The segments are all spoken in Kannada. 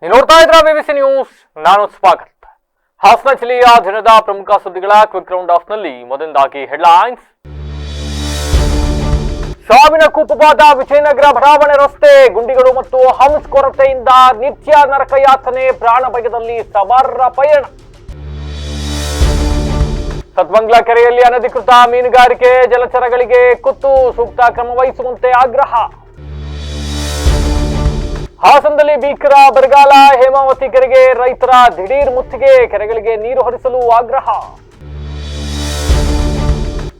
ನೋಡ್ತಾ ಇದ್ರ ಬಿಬಿಸಿ ನ್ಯೂಸ್, ನಾನು ಸ್ವಾಗತ್. ಹಾಸನ ಜಿಲ್ಲೆಯ ದಿನದ ಪ್ರಮುಖ ಸುದ್ದಿಗಳ ಕ್ವಿಕ್ ರೌಂಡ್ ಆಫ್ ನಲ್ಲಿ ಮೊದಲನೇದಾಗಿ ಹೆಡ್ಲೈನ್ಸ್. ಸಾವಿನ ಕೂಪವಾದ ವಿಜಯನಗರ ಬಡಾವಣೆ ರಸ್ತೆ, ಗುಂಡಿಗಳು ಮತ್ತು ಹಂಸ್ ಕೊರತೆಯಿಂದ ನಿತ್ಯ ನರಕಯಾತನೆ, ಪ್ರಾಣ ಭಯದಲ್ಲಿ ಸವಾರರ ಪಯಣ. ಸತ್ಮಂಗ್ಲ ಕೆರೆಯಲ್ಲಿ ಅನಧಿಕೃತ ಮೀನುಗಾರಿಕೆ, ಜಲಚರಗಳಿಗೆ ಕುತ್ತು, ಸೂಕ್ತ ಕ್ರಮ ವಹಿಸುವಂತೆ ಆಗ್ರಹ. ಹಾಸನದಲ್ಲಿ ಭೀಕರ ಬರಗಾಲ, ಹೇಮಾವತಿ ಕೆರೆಗೆ ರೈತರ ದಿಢೀರ್ ಮುತ್ತಿಗೆ, ಕೆರೆಗಳಿಗೆ ನೀರು ಹರಿಸಲು ಆಗ್ರಹ.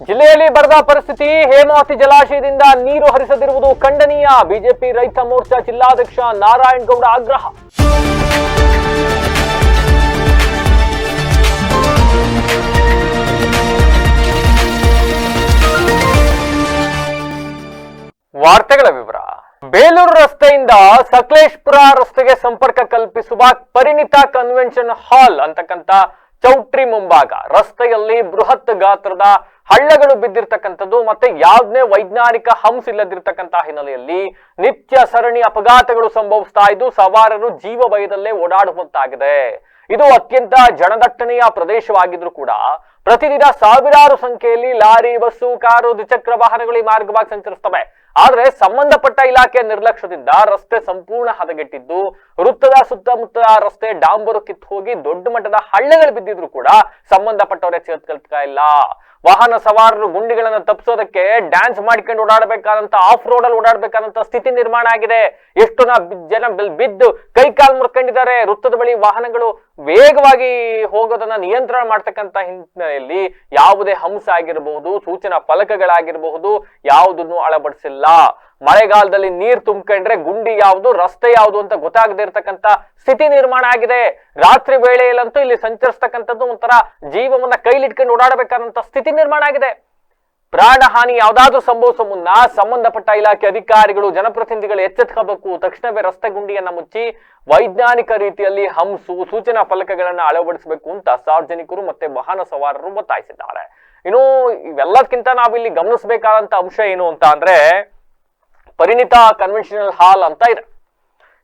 ಜಿಲ್ಲೆಯಲ್ಲಿ ಬರದ ಪರಿಸ್ಥಿತಿ, ಹೇಮಾವತಿ ಜಲಾಶಯದಿಂದ ನೀರು ಹರಿಸದಿರುವುದು ಖಂಡನೀಯ, ಬಿಜೆಪಿ ರೈತ ಮೋರ್ಚಾ ಜಿಲ್ಲಾಧ್ಯಕ್ಷ ನಾರಾಯಣಗೌಡ ಆಗ್ರಹ. ವಾರ್ತೆಗಳ ವಿವರ. ಬೇಲೂರು ರಸ್ತೆಯಿಂದ ಸಕಲೇಶ್ಪುರ ರಸ್ತೆಗೆ ಸಂಪರ್ಕ ಕಲ್ಪಿಸುವ ಪರಿಣಿತ ಕನ್ವೆನ್ಷನ್ ಹಾಲ್ ಅಂತಕ್ಕಂಥ ಚೌಟ್ರಿ ಮುಂಭಾಗ ರಸ್ತೆಯಲ್ಲಿ ಬೃಹತ್ ಗಾತ್ರದ ಹಳ್ಳಗಳು ಬಿದ್ದಿರ್ತಕ್ಕಂಥದ್ದು ಮತ್ತೆ ಯಾವುದೇ ವೈಜ್ಞಾನಿಕ ಹಂಸ ಇಲ್ಲದಿರ್ತಕ್ಕಂಥ ಹಿನ್ನೆಲೆಯಲ್ಲಿ ನಿತ್ಯ ಸರಣಿ ಅಪಘಾತಗಳು ಸಂಭವಿಸ್ತಾ ಇದ್ದು ಸವಾರರು ಜೀವ ಭಯದಲ್ಲೇ ಓಡಾಡುವಂತಾಗಿದೆ. ಇದು ಅತ್ಯಂತ ಜನದಟ್ಟಣೆಯ ಪ್ರದೇಶವಾಗಿದ್ರು ಕೂಡ ಪ್ರತಿದಿನ ಸಾವಿರಾರು ಸಂಖ್ಯೆಯಲ್ಲಿ ಲಾರಿ, ಬಸ್ಸು, ಕಾರು, ದ್ವಿಚಕ್ರ ವಾಹನಗಳು ಈ ಮಾರ್ಗವಾಗಿ ಸಂಚರಿಸ್ತವೆ. ಆದ್ರೆ ಸಂಬಂಧಪಟ್ಟ ಇಲಾಖೆಯ ನಿರ್ಲಕ್ಷ್ಯದಿಂದ ರಸ್ತೆ ಸಂಪೂರ್ಣ ಹದಗೆಟ್ಟಿದ್ದು, ವೃತ್ತದ ಸುತ್ತಮುತ್ತ ರಸ್ತೆ ಡಾಂಬರು ಕಿತ್ತು ಹೋಗಿ ದೊಡ್ಡ ಮಟ್ಟದ ಹಳ್ಳೆಗಳು ಬಿದ್ದಿದ್ರು ಕೂಡ ಸಂಬಂಧಪಟ್ಟವರೇ ಚೇತರಿಸ್ತಾ ಇಲ್ಲ. ವಾಹನ ಸವಾರರು ಗುಂಡಿಗಳನ್ನ ತಪ್ಪಿಸೋದಕ್ಕೆ ಡ್ಯಾನ್ಸ್ ಮಾಡ್ಕೊಂಡು ಓಡಾಡಬೇಕಾದಂತ, ಆಫ್ ರೋಡ್ ಅಲ್ಲಿ ಓಡಾಡಬೇಕಾದಂತ ಸ್ಥಿತಿ ನಿರ್ಮಾಣ ಆಗಿದೆ. ಎಷ್ಟು ಜನ ಬಿದ್ದು ಕೈ ಕಾಲು ಮುರ್ಕೊಂಡಿದ್ದಾರೆ. ವೃತ್ತದ ಬಳಿ ವಾಹನಗಳು ವೇಗವಾಗಿ ಹೋಗೋದನ್ನ ನಿಯಂತ್ರಣ ಮಾಡ್ತಕ್ಕಂತ ಹಿನ್ನೆಲೆಯಲ್ಲಿ ಯಾವುದೇ ಹಂಸ ಆಗಿರಬಹುದು, ಸೂಚನಾ ಫಲಕಗಳಾಗಿರಬಹುದು, ಯಾವುದನ್ನು ಅಳವಡಿಸಿಲ್ಲ. ಮಳೆಗಾಲದಲ್ಲಿ ನೀರು ತುಂಬಿಕೊಂಡ್ರೆ ಗುಂಡಿ ಯಾವುದು, ರಸ್ತೆ ಯಾವುದು ಅಂತ ಗೊತ್ತಾಗದೇ ಇರತಕ್ಕಂತ ಸ್ಥಿತಿ ನಿರ್ಮಾಣ ಆಗಿದೆ. ರಾತ್ರಿ ವೇಳೆಯಲ್ಲಂತೂ ಇಲ್ಲಿ ಸಂಚರಿಸ್ತಕ್ಕಂಥದ್ದು ಒಂಥರ ಜೀವವನ್ನ ಕೈಲಿಟ್ಕೊಂಡು ಓಡಾಡಬೇಕಾದಂತ ಸ್ಥಿತಿ ನಿರ್ಮಾಣ ಆಗಿದೆ. ಪ್ರಾಣ ಹಾನಿ ಯಾವ್ದಾದ್ರೂ ಸಂಭವಿಸುವ ಮುನ್ನ ಸಂಬಂಧಪಟ್ಟ ಇಲಾಖೆ ಅಧಿಕಾರಿಗಳು, ಜನಪ್ರತಿನಿಧಿಗಳು ಎಚ್ಚೆತ್ಕೋಬೇಕು. ತಕ್ಷಣವೇ ರಸ್ತೆ ಗುಂಡಿಯನ್ನ ಮುಚ್ಚಿ ವೈಜ್ಞಾನಿಕ ರೀತಿಯಲ್ಲಿ ಹಂಸು, ಸೂಚನಾ ಫಲಕಗಳನ್ನ ಅಳವಡಿಸಬೇಕು ಅಂತ ಸಾರ್ವಜನಿಕರು ಮತ್ತೆ ವಾಹನ ಸವಾರರು ಒತ್ತಾಯಿಸಿದ್ದಾರೆ. ಇನ್ನು ಇವೆಲ್ಲದಕ್ಕಿಂತ ನಾವಿಲ್ಲಿ ಗಮನಿಸಬೇಕಾದಂತ ಅಂಶ ಏನು ಅಂತ ಅಂದ್ರೆ, ಪರಿಣಿತ ಕನ್ವೆನ್ಷನಲ್ ಹಾಲ್ ಅಂತ ಇದೆ.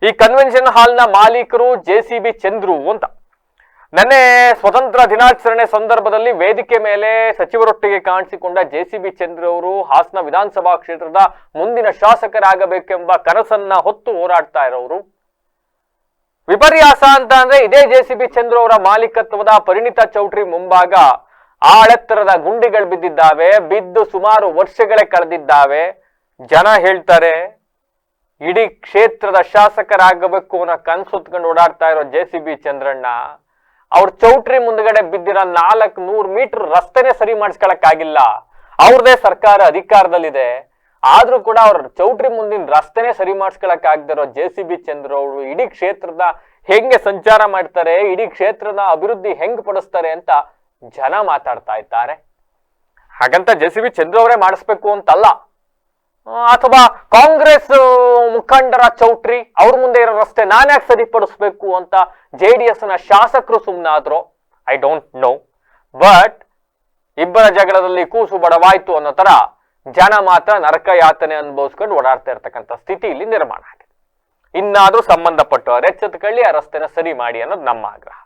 ಈ ಕನ್ವೆನ್ಷನ್ ಹಾಲ್ ನ ಮಾಲೀಕರು JCB ಚಂದ್ರು ಅಂತ. ನೆನ್ನೆ ಸ್ವತಂತ್ರ ದಿನಾಚರಣೆ ಸಂದರ್ಭದಲ್ಲಿ ವೇದಿಕೆ ಮೇಲೆ ಸಚಿವರೊಟ್ಟಿಗೆ ಕಾಣಿಸಿಕೊಂಡ JCB ಚಂದ್ರು ಅವರು ಹಾಸನ ವಿಧಾನಸಭಾ ಕ್ಷೇತ್ರದ ಮುಂದಿನ ಶಾಸಕರಾಗಬೇಕೆಂಬ ಕನಸನ್ನ ಹೊತ್ತು ಹೋರಾಡ್ತಾ ಇರೋರು. ವಿಪರ್ಯಾಸ ಅಂತ ಅಂದ್ರೆ ಇದೇ JCB ಚಂದ್ರು ಅವರ ಮಾಲೀಕತ್ವದ ಪರಿಣಿತ ಚೌಟ್ರಿ ಮುಂಭಾಗ ಆಳೆತ್ತರದ ಗುಂಡಿಗಳು ಬಿದ್ದಿದ್ದಾವೆ. ಬಿದ್ದು ಸುಮಾರು ವರ್ಷಗಳೇ ಕಳೆದಿದ್ದಾವೆ. ಜನ ಹೇಳ್ತಾರೆ ಇಡೀ ಕ್ಷೇತ್ರದ ಶಾಸಕರಾಗಬೇಕು ಅನ್ನೋ ಕನಸು ಹೊತ್ಕೊಂಡು ಓಡಾಡ್ತಾ ಇರೋ JCB ಚಂದ್ರಣ್ಣ ಅವ್ರ ಚೌಟ್ರಿ ಮುಂದ್ಗಡೆ ಬಿದ್ದಿರೋ 400 ಮೀಟರ್ ರಸ್ತೆನೆ ಸರಿ ಮಾಡಿಸ್ಕೊಳಕ್ಕಾಗಿಲ್ಲ. ಅವ್ರದೇ ಸರ್ಕಾರ ಅಧಿಕಾರದಲ್ಲಿದೆ, ಆದ್ರೂ ಕೂಡ ಅವ್ರ ಚೌಟ್ರಿ ಮುಂದಿನ ರಸ್ತೆನೆ ಸರಿ ಮಾಡಿಸ್ಕೊಳಕ್ ಆಗದಿರೋ JCB ಚಂದ್ರು ಅವರು ಇಡೀ ಕ್ಷೇತ್ರದ ಹೆಂಗೆ ಸಂಚಾರ ಮಾಡ್ತಾರೆ, ಇಡೀ ಕ್ಷೇತ್ರದ ಅಭಿವೃದ್ಧಿ ಹೆಂಗ್ ಪಡಿಸ್ತಾರೆ ಅಂತ ಜನ ಮಾತಾಡ್ತಾ ಇದ್ದಾರೆ. ಹಾಗಂತ JCB ಚಂದ್ರು ಅವರೇ ಮಾಡಿಸ್ಬೇಕು ಅಂತಲ್ಲ, ಅಥವಾ ಕಾಂಗ್ರೆಸ್ ಮುಖಂಡರ ಚೌಟ್ರಿ ಅವ್ರ ಮುಂದೆ ಇರೋ ರಸ್ತೆ ನಾನ್ಯಾಕೆ ಸರಿಪಡಿಸ್ಬೇಕು ಅಂತ JDS ನ ಶಾಸಕರು ಸುಮ್ಮನಾದ್ರು, ಐ ಡೋಂಟ್ ನೋ. ಬಟ್ ಇಬ್ಬರ ಜಗಳದಲ್ಲಿ ಕೂಸು ಬಡವಾಯ್ತು ಅನ್ನೋ ತರ ಜನ ಮಾತ್ರ ನರಕ ಯಾತನೆ ಅನುಭವಿಸ್ಕೊಂಡು ಓಡಾಡ್ತಾ ಇರ್ತಕ್ಕಂಥ ಸ್ಥಿತಿ ಇಲ್ಲಿ ನಿರ್ಮಾಣ ಆಗಿದೆ. ಇನ್ನಾದ್ರೂ ಸಂಬಂಧಪಟ್ಟವರು ಎಚ್ಚೆತ್ತುಕೊಳ್ಳಿ, ಆ ರಸ್ತೆನ ಸರಿ ಮಾಡಿ ಅನ್ನೋದು ನಮ್ಮ ಆಗ್ರಹ.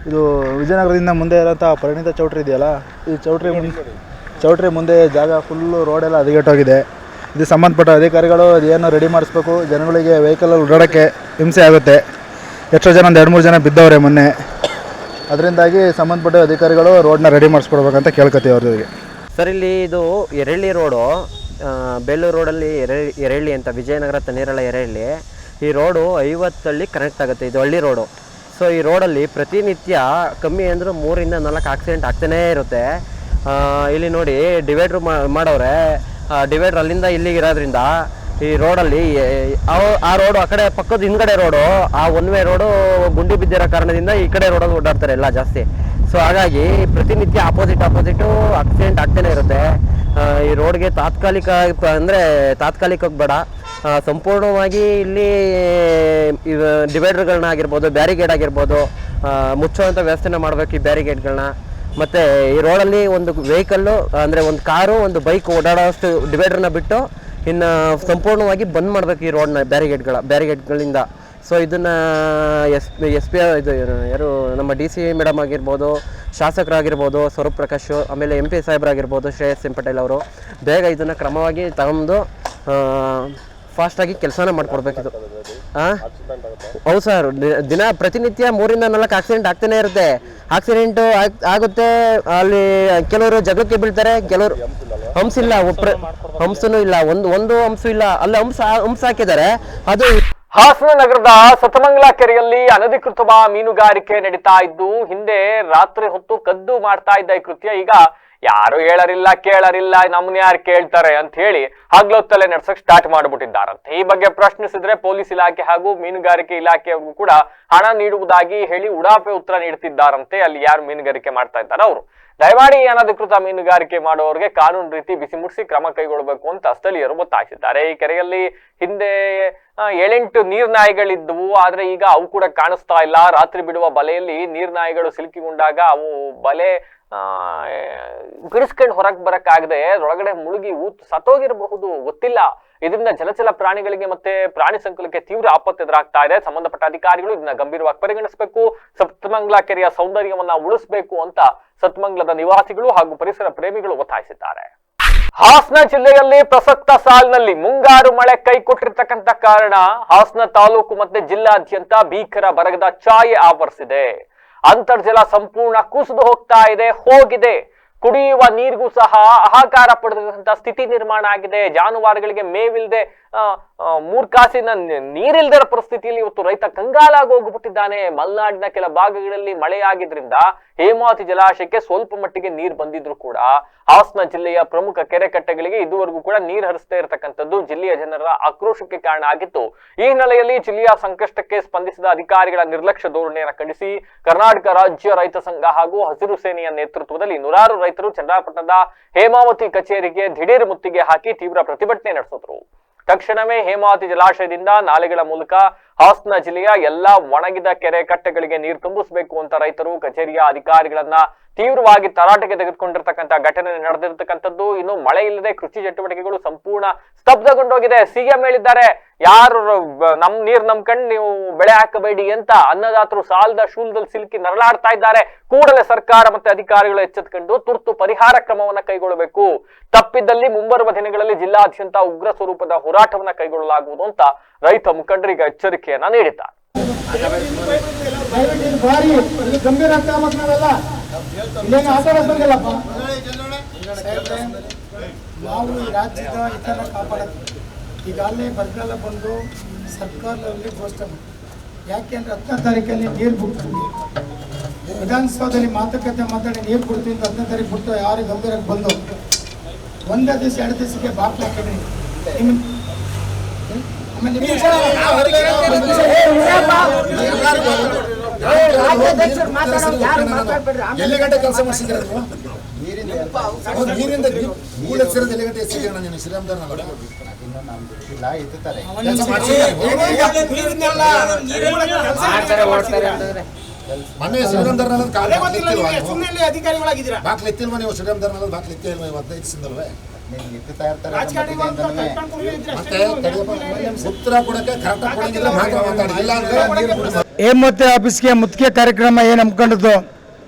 ಇದು ವಿಜಯನಗರದಿಂದ ಮುಂದೆ ಇರೋಂಥ ಪರಿಣಿತ ಚೌಟ್ರಿ ಇದೆಯಲ್ಲ, ಈ ಚೌಟ್ರಿ ಮುಂದೆ ಜಾಗ ಫುಲ್ಲು ರೋಡೆಲ್ಲ ಹದಗೆಟ್ಟೋಗಿದೆ. ಇದು ಸಂಬಂಧಪಟ್ಟ ಅಧಿಕಾರಿಗಳು ಅದೇನು ರೆಡಿ ಮಾಡಿಸ್ಬೇಕು. ಜನಗಳಿಗೆ ವೆಹಿಕಲಲ್ಲಿ ಓಡಾಡೋಕ್ಕೆ ಹಿಂಸೆ ಆಗುತ್ತೆ. ಎಷ್ಟೋ ಜನ, ಒಂದು 2-3 ಜನ ಬಿದ್ದವ್ರೆ ಮೊನ್ನೆ. ಅದರಿಂದಾಗಿ ಸಂಬಂಧಪಟ್ಟ ಅಧಿಕಾರಿಗಳು ರೋಡ್ನ ರೆಡಿ ಮಾಡಿಸ್ಕೊಡ್ಬೇಕಂತ ಕೇಳ್ಕೊತೀವಿ ಅವ್ರಿಗೆ. ಸರ್, ಇಲ್ಲಿ ಇದು ಎರಳ್ಳಿ ರೋಡು, ಬೇಲೂರು ರೋಡಲ್ಲಿ ಎರಳ್ಳಿ ಅಂತ, ವಿಜಯನಗರ ತಣ್ಣೀರಳ್ಳ ಎರಳ್ಳಿ. ಈ ರೋಡು 50 ಹಳ್ಳಿ ಕನೆಕ್ಟ್ ಆಗುತ್ತೆ. ಇದು ಹಳ್ಳಿ ರೋಡು. ಸೊ ಈ ರೋಡಲ್ಲಿ ಪ್ರತಿನಿತ್ಯ ಕಮ್ಮಿ ಅಂದರೂ 3 ರಿಂದ 4 ಆಕ್ಸಿಡೆಂಟ್ ಆಗ್ತಾನೇ ಇರುತ್ತೆ. ಇಲ್ಲಿ ನೋಡಿ ಡಿವೈಡ್ರ್ ಮಾಡವ್ರೆ. ಡಿವೈಡರ್ ಅಲ್ಲಿಂದ ಇಲ್ಲಿಗೆ ಇರೋದ್ರಿಂದ ಈ ರೋಡಲ್ಲಿ ಆ ರೋಡು, ಆ ಕಡೆ ಪಕ್ಕದ ಹಿಂದ್ಗಡೆ ರೋಡು, ಆ ಒನ್ ವೇ ರೋಡು ಗುಂಡಿ ಬಿದ್ದಿರೋ ಕಾರಣದಿಂದ ಈ ಕಡೆ ರೋಡಲ್ಲಿ ಓಡಾಡ್ತಾರೆ ಎಲ್ಲ ಜಾಸ್ತಿ. ಸೊ ಹಾಗಾಗಿ ಪ್ರತಿನಿತ್ಯ ಆಪೋಸಿಟ್ ಆಕ್ಸಿಡೆಂಟ್ ಆಗ್ತಾನೆ ಇರುತ್ತೆ. ಈ ರೋಡ್ಗೆ ತಾತ್ಕಾಲಿಕ ಬೇಡ, ಸಂಪೂರ್ಣವಾಗಿ ಇಲ್ಲಿ ಡಿವೈಡರ್ಗಳನ್ನ ಆಗಿರ್ಬೋದು, ಬ್ಯಾರಿಗೇಡ್ ಆಗಿರ್ಬೋದು, ಮುಚ್ಚುವಂಥ ವ್ಯವಸ್ಥೆನ ಮಾಡಬೇಕು ಈ ಬ್ಯಾರಿಗೇಡ್ಗಳನ್ನ. ಮತ್ತು ಈ ರೋಡಲ್ಲಿ ಒಂದು ವೆಹಿಕಲ್ಲು ಅಂದರೆ ಒಂದು ಕಾರು, ಒಂದು ಬೈಕ್ ಓಡಾಡೋಷ್ಟು ಡಿವೈಡರ್ನ ಬಿಟ್ಟು ಇನ್ನು ಸಂಪೂರ್ಣವಾಗಿ ಬಂದ್ ಮಾಡಬೇಕು ಈ ರೋಡ್ನ ಬ್ಯಾರಿಗೇಡ್ಗಳಿಂದ. ಸೊ ಇದನ್ನು ಎಸ್ ಪಿ ಇದು ಯಾರು ನಮ್ಮ ಡಿ ಸಿ ಮೇಡಮ್ ಆಗಿರ್ಬೋದು, ಶಾಸಕರಾಗಿರ್ಬೋದು ಸ್ವರೂಪ್ ಪ್ರಕಾಶ್, ಆಮೇಲೆ MP ಸಾಹೇಬರಾಗಿರ್ಬೋದು ಶ್ರೇಯಸ್ ಎಂ ಪಟೇಲ್ ಅವರು ಬೇಗ ಇದನ್ನು ಕ್ರಮವಾಗಿ ತಗೊಂಡು ಫಾಸ್ಟಾಗಿ ಕೆಲಸನ ಮಾಡಿಕೊಡ್ಬೇಕಿದು. ಹೌದು ಸರ್, ದಿನ ಪ್ರತಿನಿತ್ಯ 3 ರಿಂದ 4 ಆಕ್ಸಿಡೆಂಟ್ ಆಗ್ತಾನೆ ಇರುತ್ತೆ. ಆಕ್ಸಿಡೆಂಟು ಆಗುತ್ತೆ, ಅಲ್ಲಿ ಕೆಲವರು ಜಗಳಕ್ಕೆ ಬೀಳ್ತಾರೆ, ಕೆಲವರು ಹಂಸ ಇಲ್ಲ, ಹಂಸನೂ ಇಲ್ಲ, ಒಂದು ಹಂಸ ಇಲ್ಲ, ಅಲ್ಲಿ ಹಂಸ ಹಾಕಿದ್ದಾರೆ. ಅದು ಹಾಸನ ನಗರದ ಸತಮಂಗಲ ಕೆರೆಯಲ್ಲಿ ಅನಧಿಕೃತ ಮೀನುಗಾರಿಕೆ ನಡೀತಾ ಇದ್ದು, ಹಿಂದೆ ರಾತ್ರಿ ಹೊತ್ತು ಕದ್ದು ಮಾಡ್ತಾ ಇದ್ದ ಈ ಕೃತ್ಯ ಈಗ ಯಾರು ಹೇಳರಿಲ್ಲ ಕೇಳರಿಲ್ಲ, ನಮ್ಮನ್ನ ಯಾರು ಕೇಳ್ತಾರೆ ಅಂತ ಹೇಳಿ ಹಗ್ಲೊತ್ತಲೆ ನಡ್ಸಕ್ ಸ್ಟಾರ್ಟ್ ಮಾಡ್ಬಿಟ್ಟಿದ್ದಾರಂತೆ. ಈ ಬಗ್ಗೆ ಪ್ರಶ್ನಿಸಿದ್ರೆ ಪೊಲೀಸ್ ಇಲಾಖೆ ಹಾಗೂ ಮೀನುಗಾರಿಕೆ ಇಲಾಖೆಗೂ ಕೂಡ ಹಣ ನೀಡುವುದಾಗಿ ಹೇಳಿ ಉಡಾಫೆ ಉತ್ತರ ನೀಡುತ್ತಿದ್ದಾರಂತೆ. ಅಲ್ಲಿ ಯಾರು ಮೀನುಗಾರಿಕೆ ಮಾಡ್ತಾ ಇದ್ದಾರೆ ಅವರು ದಯಮಾಡಿ ಅನಧಿಕೃತ ಮೀನುಗಾರಿಕೆ ಮಾಡುವವರಿಗೆ ಕಾನೂನು ರೀತಿ ಬಿಸಿ ಮುಟ್ಟಿಸಿ ಕ್ರಮ ಕೈಗೊಳ್ಳಬೇಕು ಅಂತ ಸ್ಥಳೀಯರು ಒತ್ತಾಯಿಸಿದ್ದಾರೆ. ಈ ಕೆರೆಯಲ್ಲಿ ಹಿಂದೆ 7-8 ನೀರ್ನಾಯಿಗಳಿದ್ದವು, ಆದ್ರೆ ಈಗ ಅವು ಕೂಡ ಕಾಣಿಸ್ತಾ ಇಲ್ಲ. ರಾತ್ರಿ ಬಿಡುವ ಬಲೆಯಲ್ಲಿ ನೀರ್ನಾಯಿಗಳು ಸಿಲುಕಿಗೊಂಡಾಗ ಅವು ಬಲೆ ಬಿಡಿಸ್ಕೊಂಡು ಹೊರಗೆ ಬರಕ್ಕಾಗದೆ ಒಳಗಡೆ ಮುಳುಗಿ ಸತ್ತೋಗಿರಬಹುದು, ಗೊತ್ತಿಲ್ಲ. ಇದರಿಂದ ಜಲಚರ ಪ್ರಾಣಿಗಳಿಗೆ ಮತ್ತೆ ಪ್ರಾಣಿ ಸಂಕುಲಕ್ಕೆ ತೀವ್ರ ಆಪತ್ತು ಎದುರಾಗ್ತಾ ಇದೆ. ಸಂಬಂಧಪಟ್ಟ ಅಧಿಕಾರಿಗಳು ಇದನ್ನ ಗಂಭೀರವಾಗಿ ಪರಿಗಣಿಸಬೇಕು, ಸತ್ಮಂಗಲ ಕೆರೆಯ ಸೌಂದರ್ಯವನ್ನ ಉಳಿಸಬೇಕು ಅಂತ ಸತ್ಮಂಗಲದ ನಿವಾಸಿಗಳು ಹಾಗೂ ಪರಿಸರ ಪ್ರೇಮಿಗಳು ಒತ್ತಾಯಿಸಿದ್ದಾರೆ. ಹಾಸನ ಜಿಲ್ಲೆಯಲ್ಲಿ ಪ್ರಸಕ್ತ ಸಾಲಿನಲ್ಲಿ ಮುಂಗಾರು ಮಳೆ ಕೈ ಕೊಟ್ಟಿರ್ತಕ್ಕಂಥ ಕಾರಣ ಹಾಸನ ತಾಲೂಕು ಮತ್ತೆ ಜಿಲ್ಲಾದ್ಯಂತ ಭೀಕರ ಬರಗದ ಛಾಯೆ ಆವರಿಸಿದೆ. ಅಂತರ್ಜಲ ಸಂಪೂರ್ಣ ಕುಸಿದು ಹೋಗಿದೆ. ಕುಡಿಯುವ ನೀರಿಗೂ ಸಹ ಹಾಹಾಕಾರ ಪಡೆದಂತ ಸ್ಥಿತಿ ನಿರ್ಮಾಣ ಆಗಿದೆ. ಜಾನುವಾರುಗಳಿಗೆ ಮೇವಿಲ್ದೆ 3 ಕಾಸಿನ ನೀರಿಲ್ದರ ಪರಿಸ್ಥಿತಿಯಲ್ಲಿ ಇವತ್ತು ರೈತ ಕಂಗಾಲಾಗಿ ಹೋಗ್ಬಿಟ್ಟಿದ್ದಾನೆ. ಮಲೆನಾಡಿನ ಕೆಲ ಭಾಗಗಳಲ್ಲಿ ಮಳೆಯಾಗಿದ್ರಿಂದ ಹೇಮಾವತಿ ಜಲಾಶಯಕ್ಕೆ ಸ್ವಲ್ಪ ಮಟ್ಟಿಗೆ ನೀರು ಬಂದಿದ್ರು ಕೂಡ ಹಾಸನ ಜಿಲ್ಲೆಯ ಪ್ರಮುಖ ಕೆರೆ ಕಟ್ಟೆಗಳಿಗೆ ಇದುವರೆಗೂ ಕೂಡ ನೀರು ಹರಿಸ್ತಾ ಇರತಕ್ಕಂಥದ್ದು ಜಿಲ್ಲೆಯ ಜನರ ಆಕ್ರೋಶಕ್ಕೆ ಕಾರಣ ಆಗಿತ್ತು. ಈ ಹಿನ್ನೆಲೆಯಲ್ಲಿ ಜಿಲ್ಲೆಯ ಸಂಕಷ್ಟಕ್ಕೆ ಸ್ಪಂದಿಸಿದ ಅಧಿಕಾರಿಗಳ ನಿರ್ಲಕ್ಷ್ಯ ಧೋರಣೆಯನ್ನು ಖಂಡಿಸಿ ಕರ್ನಾಟಕ ರಾಜ್ಯ ರೈತ ಸಂಘ ಹಾಗೂ ಹಸಿರು ಸೇನೆಯ ನೇತೃತ್ವದಲ್ಲಿ ನೂರಾರು ರೈತರು ಚನ್ನರಾಯಪಟ್ಟಣದ ಹೇಮಾವತಿ ಕಚೇರಿಗೆ ದಿಢೀರ್ ಮುತ್ತಿಗೆ ಹಾಕಿ ತೀವ್ರ ಪ್ರತಿಭಟನೆ ನಡೆಸಿದ್ರು. ತಕ್ಷಣವೇ ಹೇಮಾವತಿ ಜಲಾಶಯದಿಂದ ನಾಲೆಗಳ ಮೂಲಕ ಹಾಸನ ಜಿಲ್ಲೆಯ ಎಲ್ಲಾ ಒಣಗಿದ ಕೆರೆ ಕಟ್ಟೆಗಳಿಗೆ ನೀರು ತುಂಬಿಸಬೇಕು ಅಂತ ರೈತರು ಕಚೇರಿಯ ಅಧಿಕಾರಿಗಳನ್ನ ತೀವ್ರವಾಗಿ ತರಾಟೆಗೆ ತೆಗೆದುಕೊಂಡಿರ್ತಕ್ಕಂಥ ಘಟನೆ ನಡೆದಿರ್ತಕ್ಕಂಥದ್ದು. ಇನ್ನು ಮಳೆ ಇಲ್ಲದೆ ಕೃಷಿ ಚಟುವಟಿಕೆಗಳು ಸಂಪೂರ್ಣ ಸ್ತಬ್ಧಗೊಂಡೋಗಿದೆ. ಸಿಎಂ ಹೇಳಿದ್ದಾರೆ, ಯಾರು ನಮ್ ನೀರ್ ನಂಬ್ಕೊಂಡು ನೀವು ಬೆಳೆ ಹಾಕಬೇಡಿ ಅಂತ. ಅನ್ನದಾತರು ಸಾಲದ ಶೂಲದಲ್ಲಿ ಸಿಲುಕಿ ನರಳಾಡ್ತಾ ಇದ್ದಾರೆ. ಕೂಡಲೇ ಸರ್ಕಾರ ಮತ್ತೆ ಅಧಿಕಾರಿಗಳು ಎಚ್ಚೆತ್ತುಕೊಂಡು ತುರ್ತು ಪರಿಹಾರ ಕ್ರಮವನ್ನ ಕೈಗೊಳ್ಳಬೇಕು. ತಪ್ಪಿದ್ದಲ್ಲಿ ಮುಂಬರುವ ದಿನಗಳಲ್ಲಿ ಜಿಲ್ಲಾದ್ಯಂತ ಉಗ್ರ ಸ್ವರೂಪದ ಹೋರಾಟವನ್ನ ಕೈಗೊಳ್ಳಲಾಗುವುದು ಅಂತ ರೈತ ಮುಖಂಡರಿಗೆ ಎಚ್ಚರಿಕೆಯನ್ನ ನೀಡಿದ್ದಾರೆ. ಗಂಭೀರ ನಾವು ಈ ರಾಜ್ಯದ ಹಿತನ ಕಾಪಾಡೋದು. ಈಗಾಗಲೇ ಬರಗಾಲ ಬಂದು ಸರ್ಕಾರದಲ್ಲಿ ಘೋಷಣೆ, ಯಾಕೆಂದ್ರೆ 10ನೇ ತಾರೀಕಲ್ಲಿ ನೀರು ಬಿಡ್ತೀವಿ, ವಿಧಾನಸೌಧದಲ್ಲಿ ಮಾತುಕತೆ ಮಾತಾಡಿ ನೀರು ಬಿಡ್ತೀವಿ ಅಂತ 10ನೇ ತಾರೀಕು ಬಿಟ್ಟು ಯಾರು ಗಂಭೀರಕ್ಕೆ ಬಂದು 1 ದಿವಸ 2 ದಿವಸಕ್ಕೆ ಬಾಕ್ಲು ಹಾಕಿದ್ರಿ. ಎಲ್ಲಿ ಗಂಟೆ ಕೆಲಸ ಮಾಡಿಸಿದ್ರೆ ನೀರಿಂದ ಎಲ್ಲಿ ಗಂಟೆ ಎಸಿರೋಣ ನೀನು ಶ್ರೀರಾಮದಾರ ಮೊನ್ನೆ ಶ್ರೀರಾಮದಾರ ಬಾಕ್ಲು ಎತ್ತಿಲ್ವ ನೀವು? ಶ್ರೀರಾಮದಾರ ಬಾಕ್ಲು ಎತ್ತಿಲ್ವ? 15 ದಿವಸದಲ್ವೇ ಉತ್ತರ ಕೊಡಕ್ಕೆ ಹೇಮಾವತಿ ಆಫೀಸ್ಗೆ ಮುತ್ತಿಗೆ ಕಾರ್ಯಕ್ರಮ ಏನು ಹಮ್ಮಿಕೊಂಡಿದ್ದು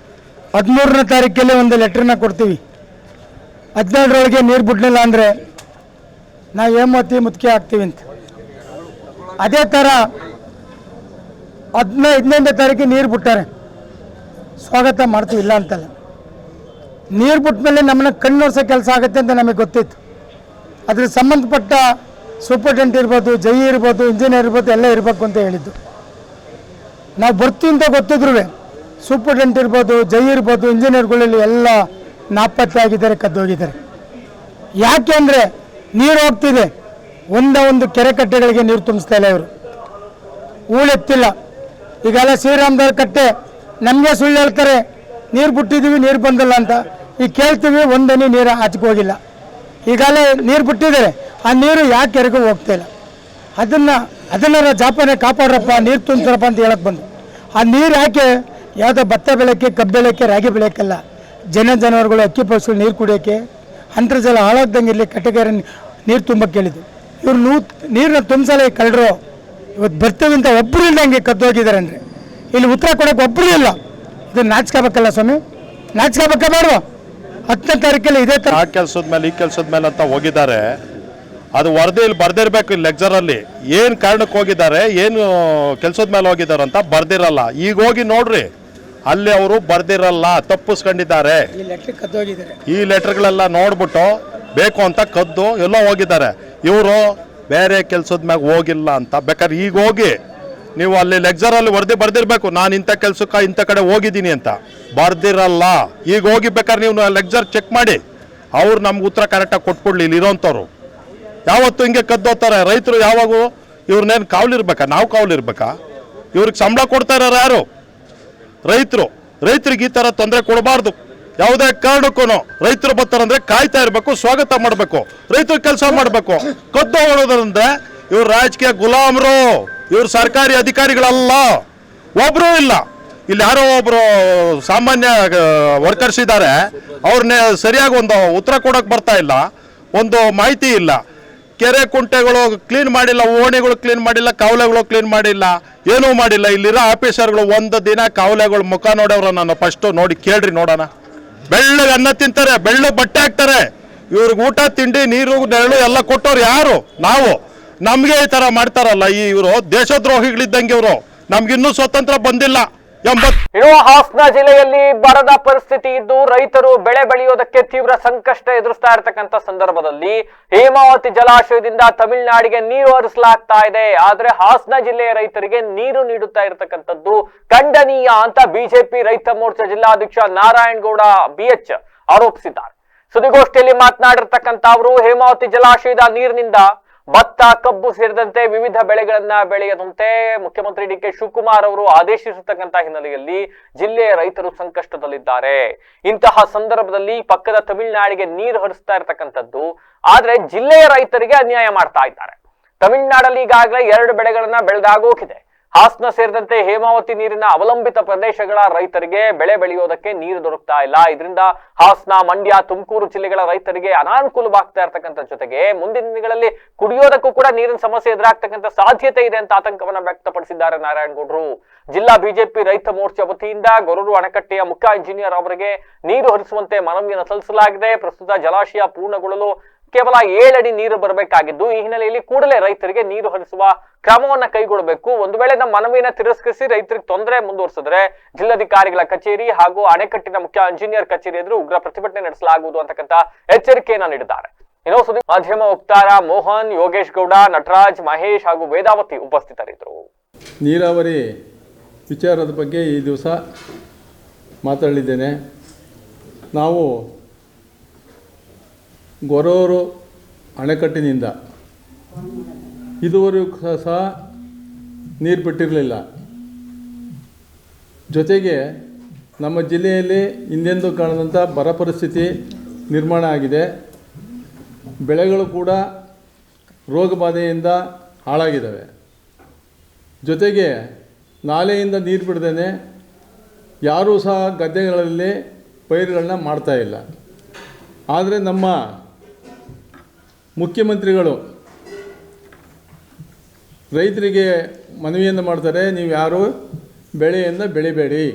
13ನೇ ತಾರೀಕಲ್ಲಿ ಒಂದು ಲೆಟ್ರನ್ನ ಕೊಡ್ತೀವಿ. 17ರೊಳಗೆ ನೀರು ಬಿಡ್ಲಿಲ್ಲ ಅಂದರೆ ನಾವು ಹೇಮಾವತಿ ಮುತ್ತಿಗೆ ಹಾಕ್ತೀವಿ ಅಂತ. ಅದೇ ಥರ 15ನೇ ತಾರೀಕಿಗೆ ನೀರು ಬಿಟ್ಟಾರೆ, ಸ್ವಾಗತ ಮಾಡ್ತೀವಿ, ಇಲ್ಲ ಅಂತಲ್ಲ. ನೀರು ಬಿಟ್ಟ ಮೇಲೆ ನಮ್ಮನ್ನ ಕಣ್ಣೋರ್ಸೋ ಕೆಲಸ ಆಗುತ್ತೆ ಅಂತ ನಮಗೆ ಗೊತ್ತಿತ್ತು. ಅದ್ರ ಸಂಬಂಧಪಟ್ಟ ಸೂಪರ್ಟೆಂಟ್ ಇರ್ಬೋದು, ಜೈ ಇರ್ಬೋದು, ಇಂಜಿನಿಯರ್ ಇರ್ಬೋದು, ಎಲ್ಲ ಇರಬೇಕು ಅಂತ ಹೇಳಿದ್ದು. ನಾವು ಬರ್ತೀವಿ ಅಂತ ಗೊತ್ತಿದ್ರು ಸೂಪರ್ಟೆಂಟ್ ಇರ್ಬೋದು, ಜೈ ಇರ್ಬೋದು, ಇಂಜಿನಿಯರ್ಗಳಲ್ಲಿ ಎಲ್ಲ ನಾಪತ್ತೆ ಆಗಿದ್ದಾರೆ, ಕದ್ದೋಗಿದ್ದಾರೆ. ಯಾಕೆ ಅಂದರೆ ನೀರು ಹೋಗ್ತಿದೆ, ಒಂದು ಕೆರೆ ಕಟ್ಟೆಗಳಿಗೆ ನೀರು ತುಂಬಿಸ್ತಾ ಇಲ್ಲ ಇವರು, ಹೂಳೆತ್ತಿಲ್ಲ. ಈಗೆಲ್ಲ ಶ್ರೀರಾಮದಾರ ಕಟ್ಟೆ ನಮಗೆ ಸುಳ್ಳು ಹೇಳ್ತಾರೆ, ನೀರು ಬಿಟ್ಟಿದ್ದೀವಿ ನೀರು ಬಂದಿಲ್ಲ ಅಂತ. ಈಗ ಕೇಳ್ತೀವಿ, ಒಂದನಿ ನೀರು ಆಚೆಗೆ ಹೋಗಿಲ್ಲ. ಈಗಾಗಲೇ ನೀರು ಬಿಟ್ಟಿದ್ದಾರೆ, ಆ ನೀರು ಯಾಕೆ ಕೆರೆಗೂ ಹೋಗ್ತಾ ಇಲ್ಲ. ಅದನ್ನ ಜಾಪನೆ ಕಾಪಾಡ್ರಪ್ಪ, ನೀರು ತುಂಬ್ತಾರಪ್ಪ ಅಂತ ಹೇಳಕ್ಕೆ ಬಂದು. ಆ ನೀರು ಯಾಕೆ ಯಾವುದೋ ಭತ್ತ ಬೆಳೆಯೋಕ್ಕೆ, ಕಬ್ಬು ಬೆಳೆಯೋಕ್ಕೆ, ರಾಗಿ ಬೆಳೆಯೋಕ್ಕಲ್ಲ, ಜನರುಗಳು ಅಕ್ಕಿ ಪಕ್ಷಿಗಳು ನೀರು ಕುಡಿಯೋಕ್ಕೆ, ಅಂತರ್ಜಲ ಹಾಳಾಗ್ದಂಗೆ ಇರಲಿ, ಕಟ್ಟೆಗಾರ ನೀರು ತುಂಬಕ್ಕೆ ಹೇಳಿದ್ದು. ಇವ್ರು ನೀರನ್ನ ತುಂಬಿಸಲ್ಲ, ಕಳ್ಳರು ಇವತ್ತು ಬರ್ತೀವಿ ಅಂತ ಒಬ್ಬರು ಇಲ್ದಂಗೆ ಕದ್ದೋಗಿದ್ದಾರೆ ಅಂದರೆ ಇಲ್ಲಿ ಉತ್ತರ ಕೊಡೋಕೆ ಒಬ್ಬರು ಇಲ್ಲ. ಇದು ನಾಚಿಕೋಬೇಕಲ್ಲ ಸ್ವಾಮಿ, ನಾಚಿಕೋಬೇಕ ಬೇಡವಾ? 10ನೇ ತಾರೀಕಲ್ಲಿ ಇದೇ ಥರ ಆ ಕೆಲಸದ ಮೇಲೆ ಈ ಕೆಲಸದ ಮೇಲೆ ಅಂತ ಹೋಗಿದ್ದಾರೆ. ಅದು ವರದಿಯಲ್ಲಿ ಬರ್ದಿರ್ಬೇಕು. ಲೆಕ್ಚರಲ್ಲಿ ಏನು ಕಾರಣಕ್ಕೆ ಹೋಗಿದ್ದಾರೆ, ಏನು ಕೆಲಸದ ಮೇಲೆ ಹೋಗಿದ್ದಾರೆ ಅಂತ ಬರ್ದಿರಲ್ಲ. ಈಗ ಹೋಗಿ ನೋಡ್ರಿ, ಅಲ್ಲಿ ಅವರು ಬರ್ದಿರಲ್ಲ, ತಪ್ಪಿಸ್ಕೊಂಡಿದ್ದಾರೆ. ಈ ಲೆಟರ್ಗಳೆಲ್ಲ ನೋಡ್ಬಿಟ್ಟು ಬೇಕು ಅಂತ ಕದ್ದು ಎಲ್ಲೋ ಹೋಗಿದ್ದಾರೆ. ಇವರು ಬೇರೆ ಕೆಲಸದ ಮ್ಯಾಗ ಹೋಗಿಲ್ಲ ಅಂತ ಬೇಕಾದ್ರೆ ಈಗ ಹೋಗಿ ನೀವು ಅಲ್ಲಿ ಲೆಕ್ಚರಲ್ಲಿ ವರದಿ ಬರ್ದಿರ್ಬೇಕು, ನಾನು ಇಂಥ ಕೆಲಸಕ್ಕೆ ಇಂಥ ಕಡೆ ಹೋಗಿದ್ದೀನಿ ಅಂತ. ಬರ್ದಿರಲ್ಲ. ಈಗ ಹೋಗಿ ಬೇಕಾದ್ರೆ ನೀವು ಲೆಕ್ಚರ್ ಚೆಕ್ ಮಾಡಿ, ಅವ್ರು ನಮ್ಗೆ ಉತ್ತರ ಕರೆಕ್ಟಾಗಿ ಕೊಟ್ಕೊಡ್ಲಿ. ಇಲ್ಲಿ ಇರೋಂಥವ್ರು ಯಾವತ್ತು ಹಿಂಗೆ ಕದ್ದೋಗ್ತಾರೆ. ರೈತರು ಯಾವಾಗೂ ಇವ್ರನ್ನೇನು ಕಾವಲಿರ್ಬೇಕಾ? ನಾವು ಕಾವಲಿರ್ಬೇಕಾ? ಇವ್ರಿಗೆ ಸಂಬಳ ಕೊಡ್ತಾ ಇರೋರು ಯಾರು? ರೈತರಿಗೆ ಈ ಥರ ತೊಂದರೆ ಕೊಡಬಾರ್ದು. ಯಾವುದೇ ಕಾರಣಕ್ಕೂ ರೈತರು ಬರ್ತಾರಂದ್ರೆ ಕಾಯ್ತಾ ಇರಬೇಕು, ಸ್ವಾಗತ ಮಾಡಬೇಕು, ರೈತರು ಕೆಲಸ ಮಾಡಬೇಕು. ಕದ್ದು ಹೊಡೋದ್ರಂದ್ರೆ ಇವ್ರು ರಾಜಕೀಯ ಗುಲಾಮರು, ಇವ್ರು ಸರ್ಕಾರಿ ಅಧಿಕಾರಿಗಳಲ್ಲ. ಒಬ್ಬರೂ ಇಲ್ಲ ಇಲ್ಲಿ. ಯಾರೋ ಒಬ್ಬರು ಸಾಮಾನ್ಯ ವರ್ಕರ್ಸ್ ಇದ್ದಾರೆ, ಅವ್ರನ್ನೇ ಸರಿಯಾಗಿ ಒಂದು ಉತ್ತರ ಕೊಡೋಕೆ ಬರ್ತಾ ಇಲ್ಲ, ಒಂದು ಮಾಹಿತಿ ಇಲ್ಲ. ಕೆರೆ ಕುಂಟೆಗಳು ಕ್ಲೀನ್ ಮಾಡಿಲ್ಲ, ಓಣಿಗಳು ಕ್ಲೀನ್ ಮಾಡಿಲ್ಲ, ಕಾವಲೆಗಳು ಕ್ಲೀನ್ ಮಾಡಿಲ್ಲ, ಏನೂ ಮಾಡಿಲ್ಲ. ಇಲ್ಲಿರೋ ಆಫೀಸರ್ಗಳು ಒಂದು ದಿನ ಕಾವಲೆಗಳು ಮುಖ ನೋಡೋರು ನಾನು ಫಸ್ಟು ನೋಡಿ ಕೇಳ್ರಿ ನೋಡೋಣ. ಬೆಳ್ಳಗೆ ಅನ್ನ ತಿಂತಾರೆ, ಬೆಳ್ಳಗೆ ಬಟ್ಟೆ ಹಾಕ್ತಾರೆ. ಇವ್ರಿಗೆ ಊಟ ತಿಂಡಿ ನೀರು ನೆರಳು ಎಲ್ಲ ಕೊಟ್ಟವ್ರು ಯಾರು? ನಾವು. ನಮಗೆ ಈ ಥರ ಮಾಡ್ತಾರಲ್ಲ ಇವರು ದೇಶದ್ರೋಹಿಗಳಿದ್ದಂಗೆ. ಇವರು ನಮ್ಗಿನ್ನೂ ಸ್ವತಂತ್ರ ಬಂದಿಲ್ಲ. ಇನ್ನು ಹಾಸನ ಜಿಲ್ಲೆಯಲ್ಲಿ ಬರದ ಪರಿಸ್ಥಿತಿ ಇದ್ದು ರೈತರು ಬೆಳೆ ಬೆಳೆಯೋದಕ್ಕೆ ತೀವ್ರ ಸಂಕಷ್ಟ ಎದುರಿಸ್ತಾ ಇರತಕ್ಕಂತ ಸಂದರ್ಭದಲ್ಲಿ ಹೇಮಾವತಿ ಜಲಾಶಯದಿಂದ ತಮಿಳುನಾಡಿಗೆ ನೀರು ಹರಿಸಲಾಗ್ತಾ ಇದೆ. ಆದ್ರೆ ಹಾಸನ ಜಿಲ್ಲೆಯ ರೈತರಿಗೆ ನೀರು ನೀಡುತ್ತಾ ಇರತಕ್ಕಂಥದ್ದು ಖಂಡನೀಯ ಅಂತ ಬಿಜೆಪಿ ರೈತ ಮೋರ್ಚಾ ಜಿಲ್ಲಾಧ್ಯಕ್ಷ ನಾರಾಯಣಗೌಡ BH ಆರೋಪಿಸಿದ್ದಾರೆ. ಸುದ್ದಿಗೋಷ್ಠಿಯಲ್ಲಿ ಮಾತನಾಡಿರ್ತಕ್ಕಂಥ ಅವರು ಹೇಮಾವತಿ ಜಲಾಶಯದ ನೀರಿನಿಂದ ಭತ್ತ, ಕಬ್ಬು ಸೇರಿದಂತೆ ವಿವಿಧ ಬೆಳೆಗಳನ್ನ ಬೆಳೆಯದಂತೆ ಮುಖ್ಯಮಂತ್ರಿ DK ಶಿವಕುಮಾರ್ ಅವರು ಆದೇಶಿಸಿರ್ತಕ್ಕಂಥ ಹಿನ್ನೆಲೆಯಲ್ಲಿ ಜಿಲ್ಲೆಯ ರೈತರು ಸಂಕಷ್ಟದಲ್ಲಿದ್ದಾರೆ. ಇಂತಹ ಸಂದರ್ಭದಲ್ಲಿ ಪಕ್ಕದ ತಮಿಳುನಾಡಿಗೆ ನೀರು ಹರಿಸ್ತಾ ಇರತಕ್ಕಂಥದ್ದು, ಆದ್ರೆ ಜಿಲ್ಲೆಯ ರೈತರಿಗೆ ಅನ್ಯಾಯ ಮಾಡ್ತಾ ಇದ್ದಾರೆ. ತಮಿಳುನಾಡಲ್ಲಿ ಈಗಾಗಲೇ 2 ಬೆಳೆಗಳನ್ನ ಬೆಳೆದಾಗೋಗಿದೆ. ಹಾಸನ ಸೇರಿದಂತೆ ಹೇಮಾವತಿ ನೀರಿನ ಅವಲಂಬಿತ ಪ್ರದೇಶಗಳ ರೈತರಿಗೆ ಬೆಳೆ ಬೆಳೆಯೋದಕ್ಕೆ ನೀರು ದೊರಕ್ತಾ ಇಲ್ಲ. ಇದರಿಂದ ಹಾಸನ, ಮಂಡ್ಯ, ತುಮಕೂರು ಜಿಲ್ಲೆಗಳ ರೈತರಿಗೆ ಅನಾನುಕೂಲವಾಗ್ತಾ ಇರತಕ್ಕಂಥ ಜೊತೆಗೆ ಮುಂದಿನ ದಿನಗಳಲ್ಲಿ ಕುಡಿಯೋದಕ್ಕೂ ಕೂಡ ನೀರಿನ ಸಮಸ್ಯೆ ಎದುರಾಗ್ತಕ್ಕಂಥ ಸಾಧ್ಯತೆ ಇದೆ ಅಂತ ಆತಂಕವನ್ನ ವ್ಯಕ್ತಪಡಿಸಿದ್ದಾರೆ ನಾರಾಯಣಗೌಡರು. ಜಿಲ್ಲಾ ಬಿಜೆಪಿ ರೈತ ಮೋರ್ಚಾ ವತಿಯಿಂದ ಗೊರೂರು ಅಣೆಕಟ್ಟೆಯ ಮುಖ್ಯ ಇಂಜಿನಿಯರ್ ಅವರಿಗೆ ನೀರು ಹರಿಸುವಂತೆ ಮನವಿಯನ್ನು ಸಲ್ಲಿಸಲಾಗಿದೆ. ಪ್ರಸ್ತುತ ಜಲಾಶಯ ಪೂರ್ಣಗೊಳ್ಳಲು ಕೇವಲ 7 ಅಡಿ ನೀರು ಬರಬೇಕಾಗಿದ್ದು, ಈ ಹಿನ್ನೆಲೆಯಲ್ಲಿ ಕೂಡಲೇ ರೈತರಿಗೆ ನೀರು ಹರಿಸುವ ಕ್ರಮವನ್ನ ಕೈಗೊಳ್ಳಬೇಕು. ಒಂದು ವೇಳೆ ನಮ್ಮ ಮನವಿಯನ್ನ ತಿರಸ್ಕರಿಸಿ ರೈತರಿಗೆ ತೊಂದರೆ ಮುಂದುವರಿಸಿದ್ರೆ ಜಿಲ್ಲಾಧಿಕಾರಿಗಳ ಕಚೇರಿ ಹಾಗೂ ಅಣೆಕಟ್ಟಿನ ಮುಖ್ಯ ಇಂಜಿನಿಯರ್ ಕಚೇರಿ ಎದುರು ಉಗ್ರ ಪ್ರತಿಭಟನೆ ನಡೆಸಲಾಗುವುದು ಅಂತಕ್ಕಂಥ ಎಚ್ಚರಿಕೆಯನ್ನ ನೀಡಿದ್ದಾರೆ. ಇನ್ನು ಸುದ್ದಿ ಮಾಧ್ಯಮ ವಕ್ತಾರ ಮೋಹನ್, ಯೋಗೇಶ್ ಗೌಡ, ನಟರಾಜ್, ಮಹೇಶ್ ಹಾಗೂ ವೇದಾವತಿ ಉಪಸ್ಥಿತರಿದ್ದರು. ನೀರಾವರಿ ವಿಚಾರದ ಬಗ್ಗೆ ಈ ದಿವಸ ಮಾತಾಡಲಿದ್ದೇನೆ. ನಾವು ಗೊರೂರು ಅಣೆಕಟ್ಟಿನಿಂದ ಇದುವರೆಗೂ ಸಹ ನೀರು ಬಿಟ್ಟಿರಲಿಲ್ಲ. ಜೊತೆಗೆ ನಮ್ಮ ಜಿಲ್ಲೆಯಲ್ಲಿ ಹಿಂದೆಂದೂ ಕಾಣದಂಥ ಬರ ಪರಿಸ್ಥಿತಿ ನಿರ್ಮಾಣ ಆಗಿದೆ. ಬೆಳೆಗಳು ಕೂಡ ರೋಗ ಬಾಧೆಯಿಂದ ಹಾಳಾಗಿದ್ದಾವೆ. ಜೊತೆಗೆ ನಾಲೆಯಿಂದ ನೀರು ಬಿಡದೇ ಯಾರೂ ಸಹ ಗದ್ದೆಗಳಲ್ಲಿ ಪೈರುಗಳನ್ನ ಮಾಡ್ತಾಯಿಲ್ಲ. ಆದರೆ ನಮ್ಮ ಮುಖ್ಯಮಂತ್ರಿಗಳು ರೈತರಿಗೆ ಮನವಿಯನ್ನು ಮಾಡ್ತಾರೆ, ನೀವು ಯಾರು ಬೆಳೆಯನ್ನು ಬೆಳಿಬೇಡಿ,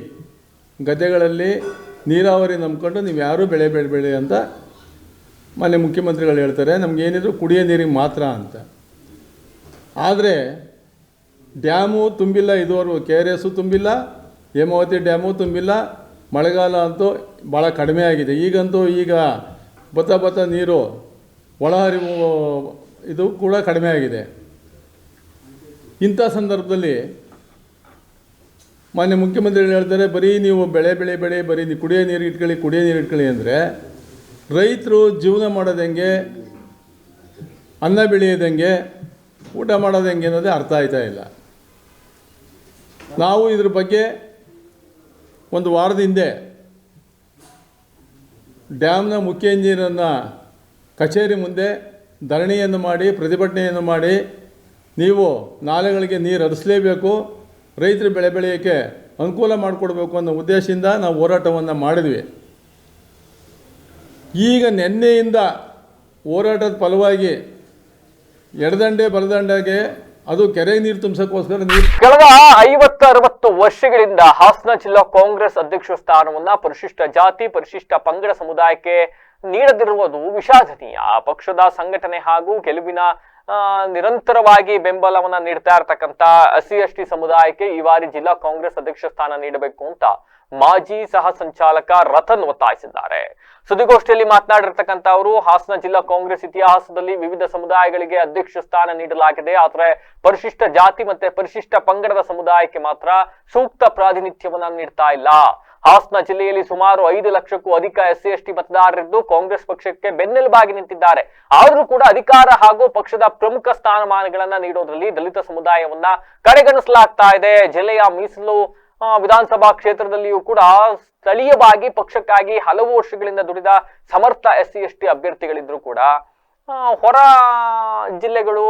ಗದ್ದೆಗಳಲ್ಲಿ ನೀರಾವರಿ ನಂಬ್ಕೊಂಡು ನೀವು ಯಾರೂ ಬೆಳೆ ಬೆಳಿಬೇಡಿ ಅಂತ ಮಾನ್ಯ ಮುಖ್ಯಮಂತ್ರಿಗಳು ಹೇಳ್ತಾರೆ. ನಮಗೇನಿದ್ರು ಕುಡಿಯೋ ನೀರಿಗೆ ಮಾತ್ರ ಅಂತ. ಆದರೆ ಡ್ಯಾಮು ತುಂಬಿಲ್ಲ, ಇದುವರೆಗೂ KRS ತುಂಬಿಲ್ಲ, ಹೇಮಾವತಿ ಡ್ಯಾಮು ತುಂಬಿಲ್ಲ. ಮಳೆಗಾಲ ಅಂತೂ ಭಾಳ ಕಡಿಮೆ ಆಗಿದೆ. ಈಗ ಬತ್ತ ನೀರು ಒಳಹರಿವು ಇದು ಕೂಡ ಕಡಿಮೆ ಆಗಿದೆ. ಇಂಥ ಸಂದರ್ಭದಲ್ಲಿ ಮಾನ್ಯ ಮುಖ್ಯಮಂತ್ರಿಗಳು ಹೇಳ್ತಾರೆ, ಬರೀ ನೀವು ಬೆಳೆ ಬೆಳಿಬೇಡಿ, ಬರೀ ನೀವು ಕುಡಿಯೋ ನೀರು ಇಟ್ಕೊಳ್ಳಿ ಅಂದರೆ ರೈತರು ಜೀವನ ಮಾಡೋದು ಹೆಂಗೆ, ಅನ್ನ ಬೆಳೆಯೋದಂಗೆ, ಊಟ ಮಾಡೋದು ಹೆಂಗೆ ಅನ್ನೋದೇ ಅರ್ಥ ಆಯ್ತಾ ಇಲ್ಲ. ನಾವು ಇದ್ರ ಬಗ್ಗೆ ಒಂದು ವಾರದ ಹಿಂದೆ ಡ್ಯಾಮ್ನ ಮುಖ್ಯ ಇಂಜಿನಿಯರನ್ನು ಕಚೇರಿ ಮುಂದೆ ಧರಣಿಯನ್ನು ಮಾಡಿ, ಪ್ರತಿಭಟನೆಯನ್ನು ಮಾಡಿ, ನೀವು ನಾಲೆಗಳಿಗೆ ನೀರು ಹರಿಸಲೇಬೇಕು, ರೈತರು ಬೆಳೆ ಬೆಳೆಯೋಕ್ಕೆ ಅನುಕೂಲ ಮಾಡಿಕೊಡ್ಬೇಕು ಅನ್ನೋ ಉದ್ದೇಶದಿಂದ ನಾವು ಹೋರಾಟವನ್ನು ಮಾಡಿದ್ವಿ. ಈಗ ನಿನ್ನೆಯಿಂದ ಹೋರಾಟದ ಫಲವಾಗಿ ಎಡದಂಡೆ ಬಲದಂಡೆಗೆ ಅದು ಕೆರೆಗೆ ನೀರು ತುಂಬಿಸೋಕ್ಕೋಸ್ಕರ ನೀರು. ಕಳೆದ 50-60 ವರ್ಷಗಳಿಂದ ಹಾಸನ ಜಿಲ್ಲಾ ಕಾಂಗ್ರೆಸ್ ಅಧ್ಯಕ್ಷ ಸ್ಥಾನವನ್ನ ಪರಿಶಿಷ್ಟ ಜಾತಿ ಪರಿಶಿಷ್ಟ ಪಂಗಡ ಸಮುದಾಯಕ್ಕೆ ನೀಡದಿರುವುದು ವಿಷಾದನೀಯ. ಪಕ್ಷದ ಸಂಘಟನೆ ಹಾಗೂ ಗೆಲುವಿನ ನಿರಂತರವಾಗಿ ಬೆಂಬಲವನ್ನ ನೀಡ್ತಾ ಇರತಕ್ಕಂತ SC/ST ಸಮುದಾಯಕ್ಕೆ ಈ ಬಾರಿ ಜಿಲ್ಲಾ ಕಾಂಗ್ರೆಸ್ ಅಧ್ಯಕ್ಷ ಸ್ಥಾನ ನೀಡಬೇಕು ಅಂತ ಮಾಜಿ ಸಹ ಸಂಚಾಲಕ ರತನ್ ಒತ್ತಾಯಿಸಿದ್ದಾರೆ. ಸುದ್ದಿಗೋಷ್ಠಿಯಲ್ಲಿ ಮಾತನಾಡಿರ್ತಕ್ಕಂಥ ಅವರು, ಹಾಸನ ಜಿಲ್ಲಾ ಕಾಂಗ್ರೆಸ್ ಇತಿಹಾಸದಲ್ಲಿ ವಿವಿಧ ಸಮುದಾಯಗಳಿಗೆ ಅಧ್ಯಕ್ಷ ಸ್ಥಾನ ನೀಡಲಾಗಿದೆ, ಆದರೆ ಪರಿಶಿಷ್ಟ ಜಾತಿ ಮತ್ತೆ ಪರಿಶಿಷ್ಟ ಪಂಗಡದ ಸಮುದಾಯಕ್ಕೆ ಮಾತ್ರ ಸೂಕ್ತ ಪ್ರಾತಿನಿಧ್ಯವನ್ನ ನೀಡ್ತಾ ಇಲ್ಲ. ಹಾಸನ ಜಿಲ್ಲೆಯಲ್ಲಿ ಸುಮಾರು 5 ಲಕ್ಷಕ್ಕೂ ಅಧಿಕ SC/ST ಮತದಾರರಿದ್ದು ಕಾಂಗ್ರೆಸ್ ಪಕ್ಷಕ್ಕೆ ಬೆನ್ನೆಲುಬಾಗಿ ನಿಂತಿದ್ದಾರೆ. ಆದರೂ ಕೂಡ ಅಧಿಕಾರ ಹಾಗೂ ಪಕ್ಷದ ಪ್ರಮುಖ ಸ್ಥಾನಮಾನಗಳನ್ನ ನೀಡೋದ್ರಲ್ಲಿ ದಲಿತ ಸಮುದಾಯವನ್ನ ಕಡೆಗಣಿಸಲಾಗ್ತಾ ಇದೆ. ಜಿಲ್ಲೆಯ ಮೀಸಲು ವಿಧಾನಸಭಾ ಕ್ಷೇತ್ರದಲ್ಲಿಯೂ ಕೂಡ ಸ್ಥಳೀಯವಾಗಿ ಪಕ್ಷಕ್ಕಾಗಿ ಹಲವು ವರ್ಷಗಳಿಂದ ದುಡಿದ ಸಮರ್ಥ SC/ST ಅಭ್ಯರ್ಥಿಗಳಿದ್ರು ಕೂಡ ಹೊರ ಜಿಲ್ಲೆಗಳು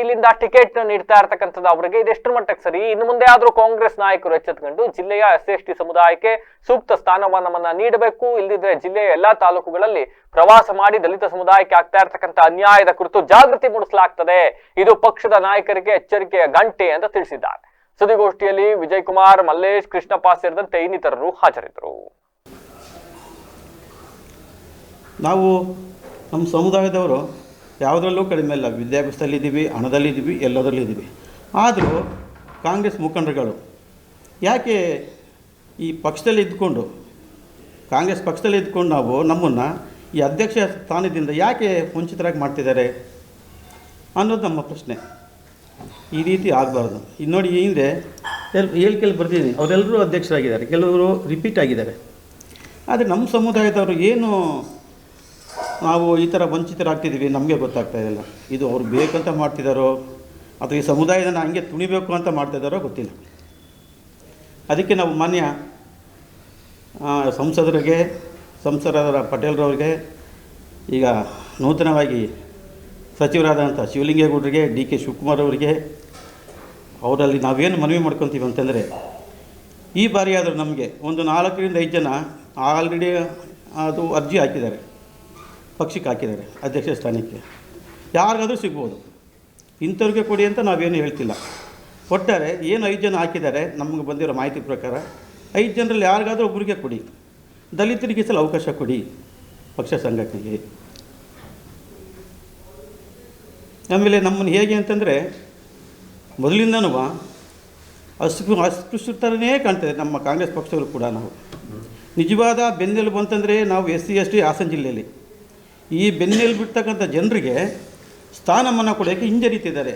ಇಲ್ಲಿಂದ ಟಿಕೆಟ್ ನೀಡ್ತಾ ಇರ್ತಕ್ಕಂಥದ್ದು ಅವರಿಗೆ ಇದೆಷ್ಟರ ಮಟ್ಟಕ್ಕೆ ಸರಿ? ಇನ್ನು ಮುಂದೆ ಆದ್ರೂ ಕಾಂಗ್ರೆಸ್ ನಾಯಕರು ಎಚ್ಚೆತ್ತುಕೊಂಡು ಜಿಲ್ಲೆಯ SC/ST ಸಮುದಾಯಕ್ಕೆ ಸೂಕ್ತ ಸ್ಥಾನಮಾನವನ್ನ ನೀಡಬೇಕು. ಇಲ್ಲದಿದ್ರೆ ಜಿಲ್ಲೆಯ ಎಲ್ಲಾ ತಾಲೂಕುಗಳಲ್ಲಿ ಪ್ರವಾಸ ಮಾಡಿ ದಲಿತ ಸಮುದಾಯಕ್ಕೆ ಆಗ್ತಾ ಇರ್ತಕ್ಕಂಥ ಅನ್ಯಾಯದ ಕುರಿತು ಜಾಗೃತಿ ಮೂಡಿಸಲಾಗ್ತದೆ. ಇದು ಪಕ್ಷದ ನಾಯಕರಿಗೆ ಎಚ್ಚರಿಕೆಯ ಗಂಟೆ ಅಂತ ತಿಳಿಸಿದ್ದಾರೆ. ಸುದ್ದಿಗೋಷ್ಠಿಯಲ್ಲಿ ವಿಜಯ್ ಕುಮಾರ್, ಮಲ್ಲೇಶ್, ಕೃಷ್ಣಪ್ಪ ಸೇರಿದಂತೆ ಇನ್ನಿತರರು ಹಾಜರಿದ್ದರು. ನಾವು ನಮ್ಮ ಸಮುದಾಯದವರು ಯಾವುದರಲ್ಲೂ ಕಡಿಮೆ ಇಲ್ಲ, ವಿದ್ಯಾಭ್ಯಾಸದಲ್ಲಿದ್ದೀವಿ, ಹಣದಲ್ಲಿದ್ದೀವಿ, ಎಲ್ಲದರಲ್ಲಿದ್ದೀವಿ. ಆದರೂ ಕಾಂಗ್ರೆಸ್ ಮುಖಂಡರುಗಳು ಯಾಕೆ ಈ ಪಕ್ಷದಲ್ಲಿ ಇದ್ದುಕೊಂಡು ಕಾಂಗ್ರೆಸ್ ಪಕ್ಷದಲ್ಲಿ ಇದ್ದುಕೊಂಡು ನಾವು ನಮ್ಮನ್ನು ಈ ಅಧ್ಯಕ್ಷ ಸ್ಥಾನದಿಂದ ಯಾಕೆ ವಂಚಿತರಾಗಿ ಮಾಡ್ತಿದ್ದಾರೆ ಅನ್ನೋದು ನಮ್ಮ ಪ್ರಶ್ನೆ. ಈ ರೀತಿ ಆಗಬಾರ್ದು. ಇದು ನೋಡಿ, ಈ ಹಿಂದೆ ಹೇಳಿಕೆಯಲ್ಲಿ ಬರ್ತಿದ್ದೀನಿ, ಅವರೆಲ್ಲರೂ ಅಧ್ಯಕ್ಷರಾಗಿದ್ದಾರೆ, ಕೆಲವರು ರಿಪೀಟ್ ಆಗಿದ್ದಾರೆ. ಆದರೆ ನಮ್ಮ ಸಮುದಾಯದವರು ಏನು ನಾವು ಈ ಥರ ವಂಚಿತರಾಗ್ತಿದ್ದೀವಿ ನಮಗೆ ಗೊತ್ತಾಗ್ತಾ ಇಲ್ಲ. ಇದು ಅವ್ರು ಬೇಕಂತ ಮಾಡ್ತಿದ್ದಾರೋ ಅಥವಾ ಈ ಸಮುದಾಯದನ್ನು ಹಂಗೆ ತುಣಿಬೇಕು ಅಂತ ಮಾಡ್ತಿದ್ದಾರೋ ಗೊತ್ತಿಲ್ಲ. ಅದಕ್ಕೆ ನಾವು ಮಾನ್ಯ ಸಂಸದರ ಪಟೇಲ್ರವ್ರಿಗೆ, ಈಗ ನೂತನವಾಗಿ ಸಚಿವರಾದಂಥ ಶಿವಲಿಂಗೇಗೌಡರಿಗೆ, DK ಶಿವಕುಮಾರ್ ಅವರಿಗೆ, ಅವರಲ್ಲಿ ನಾವೇನು ಮನವಿ ಮಾಡ್ಕೊತೀವಿ ಅಂತಂದರೆ, ಈ ಬಾರಿ ಆದರೂ ನಮಗೆ ಒಂದು 4 ರಿಂದ 5 ಜನ ಆಲ್ರೆಡಿ ಅದು ಅರ್ಜಿ ಹಾಕಿದ್ದಾರೆ, ಪಕ್ಷಕ್ಕೆ ಹಾಕಿದ್ದಾರೆ ಅಧ್ಯಕ್ಷ ಸ್ಥಾನಕ್ಕೆ. ಯಾರಿಗಾದರೂ ಸಿಗ್ಬೋದು, ಇಂಥವ್ರಿಗೆ ಕೊಡಿ ಅಂತ ನಾವೇನು ಹೇಳ್ತಿಲ್ಲ. ಒಟ್ಟಾರೆ ಏನು 5 ಜನ ಹಾಕಿದ್ದಾರೆ, ನಮಗೆ ಬಂದಿರೋ ಮಾಹಿತಿ ಪ್ರಕಾರ 5 ಜನರಲ್ಲಿ ಯಾರಿಗಾದರೂ ಒಬ್ಬರಿಗೆ ಕೊಡಿ, ದಲಿತರಿಗೆ ಸಲ ಅವಕಾಶ ಕೊಡಿ ಪಕ್ಷ ಸಂಘಟನೆಗೆ. ಆಮೇಲೆ ನಮ್ಮನ್ನು ಹೇಗೆ ಅಂತಂದರೆ ಮೊದಲಿಂದನೂ ಅಸ್ಪೃಶ್ಯತರನೇ ಕಾಣ್ತದೆ ನಮ್ಮ ಕಾಂಗ್ರೆಸ್ ಪಕ್ಷದವರು ಕೂಡ. ನಾವು ನಿಜವಾದ ಬೆನ್ನೆಲುಬು ಅಂತಂದರೆ ನಾವು SC/ST ಹಾಸನ ಜಿಲ್ಲೆಯಲ್ಲಿ ಈ ಬೆನ್ನೆಲುಬು ಬಿಡ್ತಕ್ಕಂಥ ಜನರಿಗೆ ಸ್ಥಾನಮಾನ ಕೊಡೋಕ್ಕೆ ಹಿಂಜರಿತಿದ್ದಾರೆ.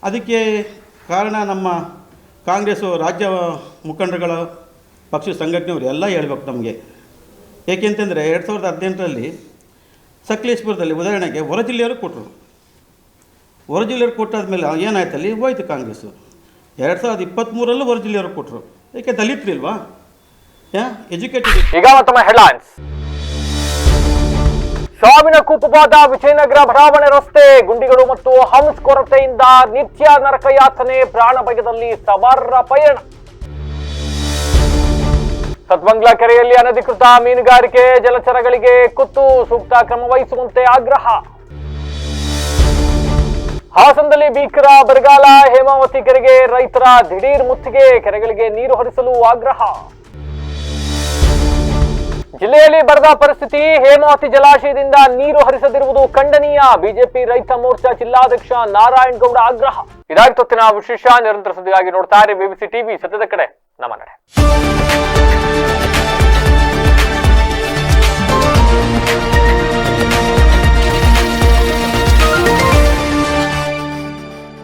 ಅದಕ್ಕೆ ಕಾರಣ ನಮ್ಮ ಕಾಂಗ್ರೆಸ್ಸು ರಾಜ್ಯ ಮುಖಂಡರುಗಳ ಪಕ್ಷ ಸಂಘಟನೆಯವರು ಎಲ್ಲ ಹೇಳ್ಬೇಕು ನಮಗೆ. ಏಕೆಂತಂದರೆ 2018ರಲ್ಲಿ ಸಕಲೇಶ್ಪುರದಲ್ಲಿ ಉದಾಹರಣೆಗೆ ಹೊರ ಜಿಲ್ಲೆಯವರು ಕೊಟ್ಟರು. ಹೊರ ಜಿಲ್ಲೆಯವರು ಕೊಟ್ಟಾದ್ಮೇಲೆ ಏನಾಯ್ತಲ್ಲಿ ಹೋಯ್ತು ಕಾಂಗ್ರೆಸ್ಸು. 2023ರಲ್ಲೂ ಹೊರ ಜಿಲ್ಲೆಯವರು ಕೊಟ್ಟರು. ಏಕೆ ದಲಿತರಿಲ್ವಾ? ಎಜುಕೇಟೆಡ್. ಈಗ ಮತ್ತೊಮ್ಮೆ ಹೆಡ್ಲೈನ್ಸ್. ಸಾವಿನ ಕೂಪವಾದ ವಿಜಯನಗರ ಬಡಾವಣೆ ರಸ್ತೆ, ಗುಂಡಿಗಳು ಮತ್ತು ಹಂಸ್ ಕೊರತೆಯಿಂದ ನಿತ್ಯ ನರಕಯಾತನೆ, ಪ್ರಾಣ ಭಯದಲ್ಲಿ ಸವಾರರ ಪಯಣ. ಸತ್ಮಂಗ್ಲ ಕೆರೆಯಲ್ಲಿ ಅನಧಿಕೃತ ಮೀನುಗಾರಿಕೆ, ಜಲಚರಗಳಿಗೆ ಕುತ್ತು, ಸೂಕ್ತ ಕ್ರಮ ವಹಿಸುವಂತೆ ಆಗ್ರಹ. ಹಾಸನದಲ್ಲಿ ಭೀಕರ ಬರಗಾಲ, ಹೇಮಾವತಿ ಕೆರೆಗೆ ರೈತರ ದಿಢೀರ್ ಮುತ್ತಿಗೆ, ಕೆರೆಗಳಿಗೆ ನೀರು ಹರಿಸಲು ಆಗ್ರಹ. ಜಿಲ್ಲೆಯಲ್ಲಿ ಬರದ ಪರಿಸ್ಥಿತಿ, ಹೇಮಾವತಿ ಜಲಾಶಯದಿಂದ ನೀರು ಹರಿಸದಿರುವುದು ಖಂಡನೀಯ, ಬಿಜೆಪಿ ರೈತ ಮೋರ್ಚಾ ಜಿಲ್ಲಾಧ್ಯಕ್ಷ ನಾರಾಯಣಗೌಡ ಆಗ್ರಹ. ಇದಾಗಿ ಹೊತ್ತಿನ ವಿಶೇಷ. ನಿರಂತರ ಸುದ್ದಿಗಾಗಿ ನೋಡ್ತಾ ಇರಿ BBC TV, ಸತ್ಯದ ಕಡೆ.